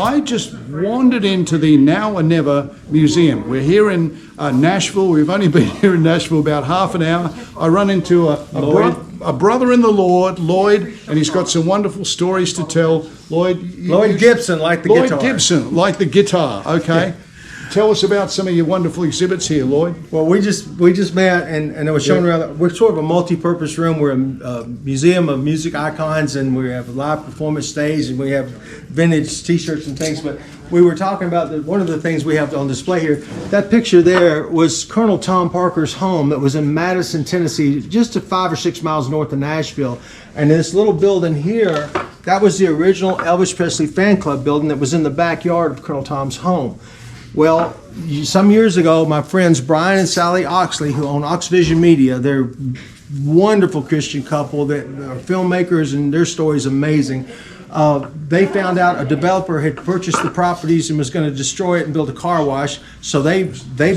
I just wandered into the Now or Never Museum. We're here in Nashville. We've only been here in Nashville about half an hour. I run into a brother in the Lord, Lloyd, and he's got some wonderful stories to tell. Lloyd Gibson, like the guitar. Lloyd Gibson, like the guitar. Okay. Yeah. Tell us about some of your wonderful exhibits here, Lloyd. Well, we just met, and it was shown around. We're sort of a multi-purpose room. We're a museum of music icons, and we have a live performance stage, and we have vintage T-shirts and things. But we were talking about one of the things we have on display here. That picture there was Colonel Tom Parker's home that was in Madison, Tennessee, just 5 or 6 miles north of Nashville. And this little building here, that was the original Elvis Presley fan club building that was in the backyard of Colonel Tom's home. Well, some years ago, my friends Brian and Sally Oxley, who own Oxvision Media, they're a wonderful Christian couple that are filmmakers, and their story is amazing. They found out a developer had purchased the properties and was going to destroy it and build a car wash. So they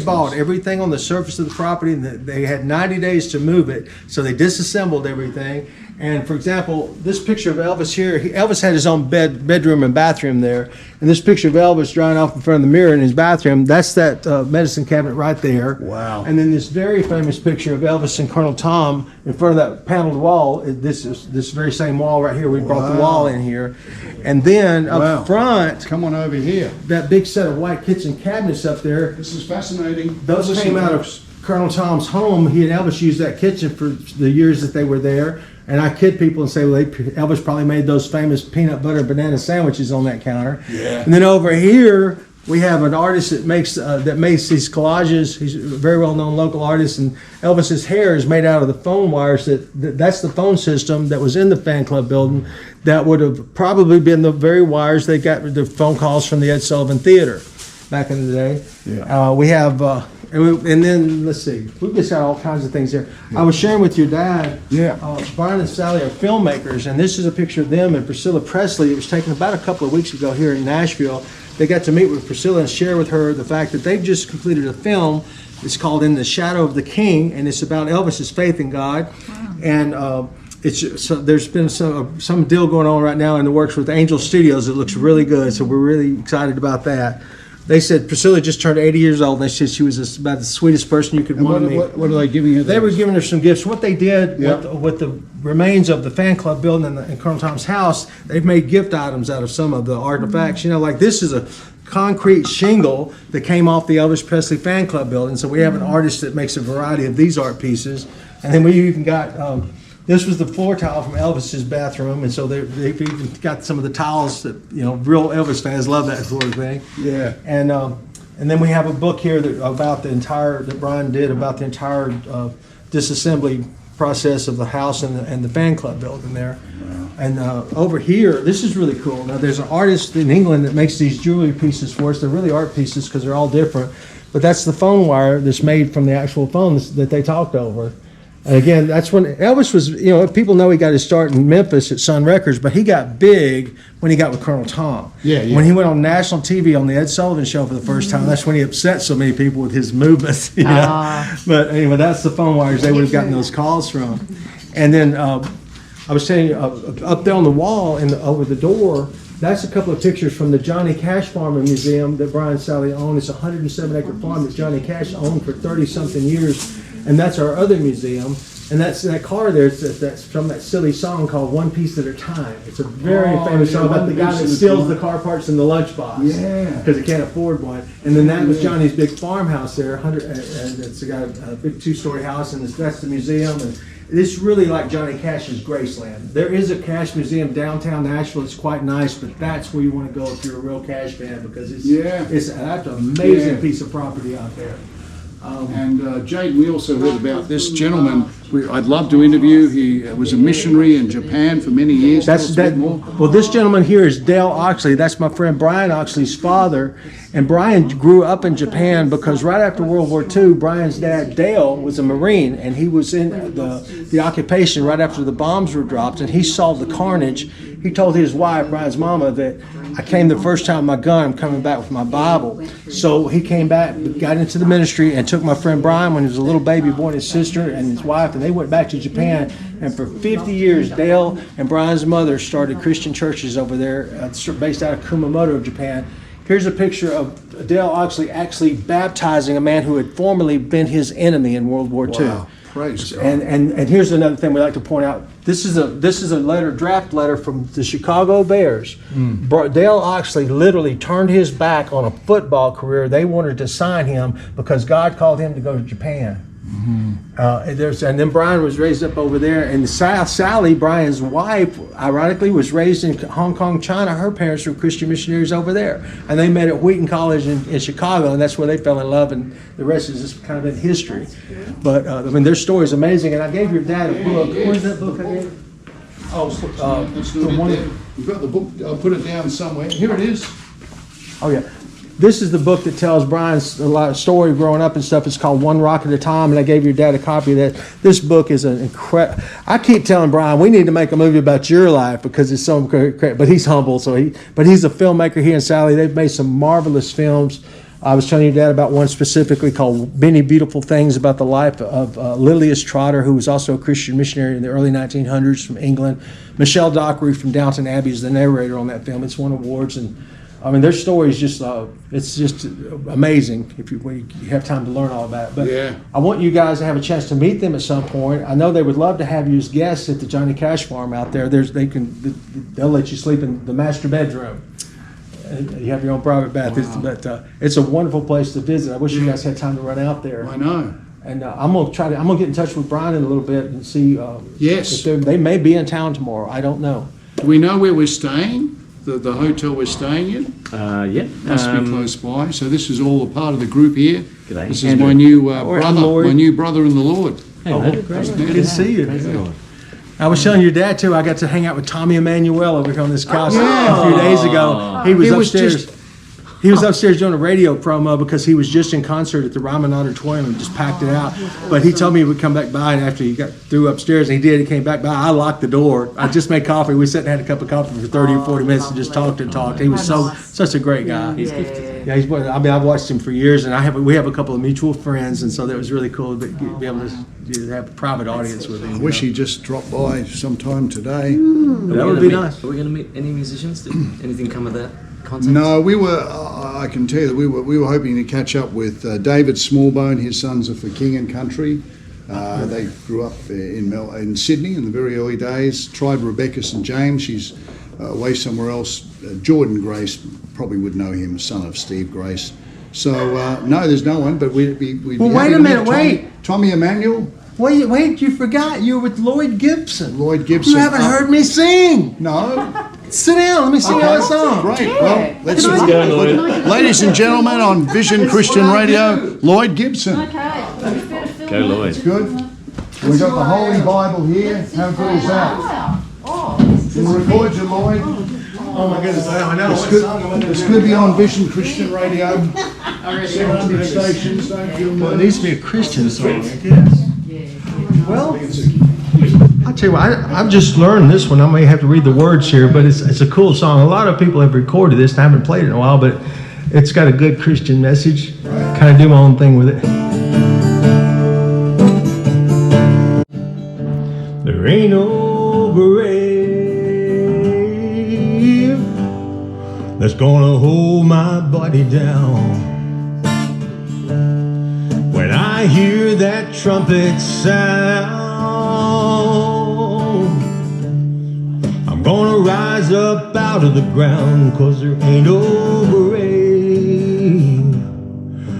bought everything on the surface of the property, and they had 90 days to move it. So they disassembled everything. And for example, this picture of Elvis here, Elvis had his own bedroom and bathroom there. And this picture of Elvis drying off in front of the mirror in his bathroom, that's that medicine cabinet right there. Wow. And then this very famous picture of Elvis and Colonel Tom in front of that paneled wall. This is this very same wall right here. We brought the wall in here. And then up front, come on over here. That big set of white kitchen cabinets up there. This is fascinating. Those came out of Colonel Tom's home. He and Elvis used that kitchen for the years that they were there. And I kid people and say, well, Elvis probably made those famous peanut butter banana sandwiches on that counter. Yeah. And then over here, we have an artist that makes these collages. He's a very well-known local artist, and Elvis's hair is made out of the phone wires. That's the phone system that was in the fan club building. That would have probably been the very wires they got the phone calls from the Ed Sullivan Theater back in the day. Yeah. We have. And then, let's see, we've just got all kinds of things here. I was sharing with your dad, Brian and Sally are filmmakers, and this is a picture of them and Priscilla Presley. It was taken about a couple of weeks ago here in Nashville. They got to meet with Priscilla and share with her the fact that they've just completed a film. It's called In the Shadow of the King, and it's about Elvis's faith in God. Wow. And there's been some deal going on right now in the works with Angel Studios. It looks really good, so we're really excited about that. They said Priscilla just turned 80 years old. They said she was about the sweetest person you could want to meet. What are they giving her? They were giving her some gifts. What they did with the remains of the fan club building in Colonel Tom's house, they've made gift items out of some of the artifacts. You know, like this is a concrete shingle that came off the Elvis Presley fan club building. So we have an artist that makes a variety of these art pieces. And then we even got... this was the floor tile from Elvis's bathroom, and so they've even got some of the tiles that, you know, real Elvis fans love that sort of thing. Yeah. And then we have a book here that Brian did about the entire disassembly process of the house and the fan club building there. Wow. And over here, this is really cool. Now there's an artist in England that makes these jewelry pieces for us. They're really art pieces because they're all different. But that's the phone wire that's made from the actual phones that they talked over. And again, that's when Elvis was, you know, people know he got his start in Memphis at Sun Records, but he got big when he got with Colonel Tom. Yeah. When he went on national TV on the Ed Sullivan Show for the first time, that's when he upset so many people with his movements. You know? But anyway, that's the phone wires they would have gotten those calls from. And then I was saying up there on the wall over the door, that's a couple of pictures from the Johnny Cash Farm and Museum that Brian and Sally own. It's a 107-acre farm that Johnny Cash owned for 30-something years. And that's our other museum. And that's that car there, that's from that silly song called One Piece at a Time. It's a very famous song about the guy that steals the car parts in the lunchbox. Yeah. Because he can't afford one. And then that was Johnny's big farmhouse there. And it's got a big 2-story house, and that's the museum. And it's really like Johnny Cash's Graceland. There is a Cash museum downtown Nashville. It's quite nice, but that's where you want to go if you're a real Cash fan, because that's an amazing piece of property out there. And Jade, we also heard about this gentleman. I'd love to interview. He was a missionary in Japan for many years. Well, this gentleman here is Dale Oxley. That's my friend Brian Oxley's father. And Brian grew up in Japan because right after World War II, Brian's dad, Dale, was a Marine, and he was in the occupation right after the bombs were dropped, and he saw the carnage. He told his wife, Brian's mama, that I came the first time with my gun. I'm coming back with my Bible. So he came back, got into the ministry, and took my friend Brian when he was a little baby boy, and his sister and his wife, and they went back to Japan. And for 50 years, Dale and Brian's mother started Christian churches over there, based out of Kumamoto, Japan. Here's a picture of Dale Oxley actually baptizing a man who had formerly been his enemy in World War II. Wow. Praise God. And here's another thing we like to point out. This is a draft letter from the Chicago Bears. Dale Oxley literally turned his back on a football career. They wanted to sign him because God called him to go to Japan. And then Brian was raised up over there, and Sally, Brian's wife, ironically, was raised in Hong Kong, China. Her parents were Christian missionaries over there, and they met at Wheaton College in Chicago, and that's where they fell in love, and the rest is just kind of in history. But I mean, their story is amazing, and I gave your dad a book. Where's that book I gave? Let's do it there. You've got the book. I'll put it down somewhere. Here it is. Oh yeah. This is the book that tells Brian's a lot of story growing up and stuff. It's called One Rock at a Time, and I gave your dad a copy of that. This book is an incredible. I keep telling Brian we need to make a movie about your life because it's so great. But he's humble, but he's a filmmaker. He and Sally, they've made some marvelous films. I was telling your dad about one specifically called Many Beautiful Things, about the life of Lilias Trotter, who was also a Christian missionary in the early 1900s from England. Michelle Dockery from Downton Abbey is the narrator on that film. It's won awards, and I mean, their story is just, it's just amazing if you have time to learn all about it. But yeah. I want you guys to have a chance to meet them at some point. I know they would love to have you as guests at the Johnny Cash Farm out there. They'll let you sleep in the master bedroom. You have your own private bath. Wow. But it's a wonderful place to visit. I wish you guys had time to run out there. I know. And I'm gonna get in touch with Brian in a little bit and see. Yes. If they may be in town tomorrow. I don't know. Do we know where we're staying? The hotel we're staying in? Yeah. Must be close by. So this is all a part of the group here. G'day. This is Andrew. my new Lloyd. my new brother in the Lord. Hey, Oh, mate. great. Nice Good to see you. Praise the Lord. I was telling your dad too. I got to hang out with Tommy Emmanuel over here on this couch yeah. a few days ago. He was He was upstairs. just- He was upstairs doing a radio promo because he was just in concert at the Ryman Auditorium and just packed it out. But he told me he would come back by, and after he got through upstairs, and he did, he came back by. I locked the door. I just made coffee. We sat and had a cup of coffee for 30 or 40 minutes and just talked and talked. He was such a great guy. He's gifted. Yeah, I've watched him for years, and we have a couple of mutual friends, and so that was really cool to be able to have a private audience with him. I wish he'd just dropped by sometime today. That would be nice. Are we going to meet any musicians? Did anything come of that contact? No, we were. I can tell you that we were hoping to catch up with David Smallbone. His sons are for King and Country. They grew up in Sydney in the very early days. Tried Rebecca St James. She's away somewhere else. Jordan Grace probably would know him, son of Steve Grace. So no, there's no one. But we'd be Well, happy wait a to meet minute, wait. Tommy Emmanuel, Wait, you forgot. You were with Lloyd Gibson. Lloyd Gibson. You haven't heard me sing. No. Sit down. Let me sing you a song. Great. Well, let's go, Lloyd. Ladies and gentlemen, on Vision Christian Radio, Lloyd Gibson. Go, Lloyd. Good. We've got the Holy Bible here. How good is that? We'll record you, Lloyd. Oh my goodness, I know. It's good to be on Vision Christian Radio. 700 stations, don't you? Well, it needs to be a Christian song, I guess. Well, I'll tell you what, I've just learned this one. I may have to read the words here, but it's a cool song. A lot of people have recorded this, and I haven't played it in a while, but it's got a good Christian message. Kind of do my own thing with it. There ain't no grave that's gonna hold my body down. When I hear that trumpet sound, I'm gonna rise up out of the ground, 'cause there ain't no grave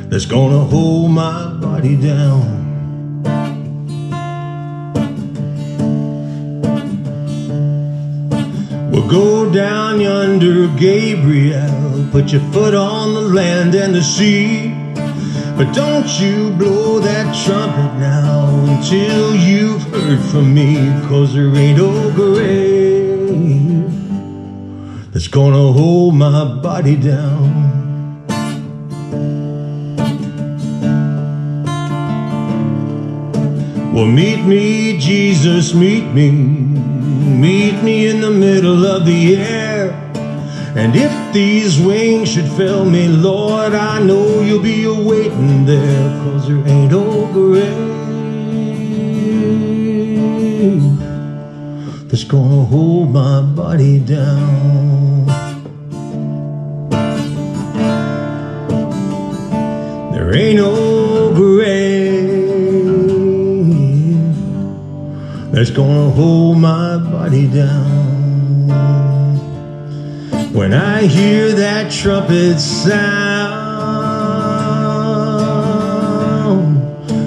that's gonna hold my body down. We'll go down yonder, Gabriel, put your foot on the land and the sea. But don't you blow that trumpet now until you've heard from me, 'cause there ain't no grave that's gonna hold my body down. Well, meet me, Jesus, meet me in the middle of the air. And if these wings should fail me, Lord, I know you'll be awaiting there, 'cause there ain't no grave that's gonna hold my body down. There ain't no grave that's gonna hold my body down. When I hear that trumpet sound,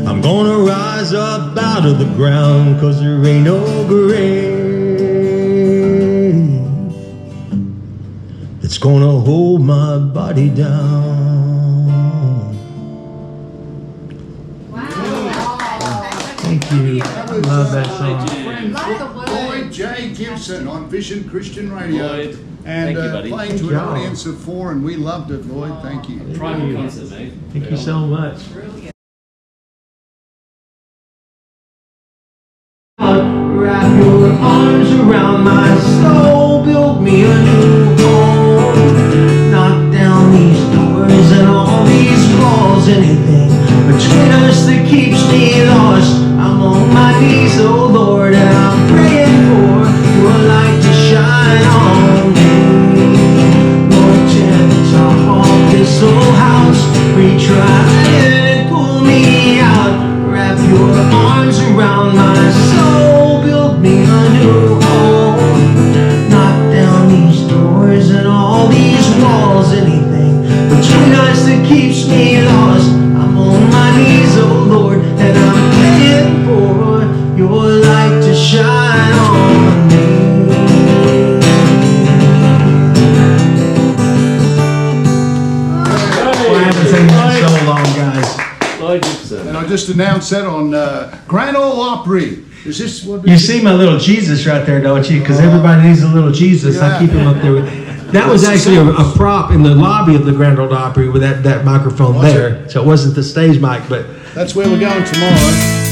I'm gonna rise up out of the ground, 'cause there ain't no grave that's gonna hold my body down. Thank you. Love that song. Lloyd J. Gibson on Vision Christian Radio. Lloyd, And thank you, buddy. playing to an audience of 4, and we loved it, Lloyd. Thank you. Private concert, mate. Thank you so much. Wrap your arms around my soul, build me a new home. Knock down these doors and all these walls, anything between us that keeps me lost. I'm on my knees, oh Lord, and I'm praying for your light to shine on me. Lord, tear the top off this old house, retry and pull me out. Wrap your arms around my soul, build me a new home. Knock down these doors and all these walls, anything between us that keeps me lost. I'm on my knees, oh Lord, and I'm praying for your light to shine on me. Well, I haven't seen that in so long, guys. Lloyd Gibson. And I just announced that on Grand Ole Opry. Is this what You see my little Jesus right there, don't you? Because everybody needs a little Jesus. I keep him up there. That was actually a prop in the lobby of the Grand Ole Opry with that microphone there. So it wasn't the stage mic, but That's where we're going tomorrow.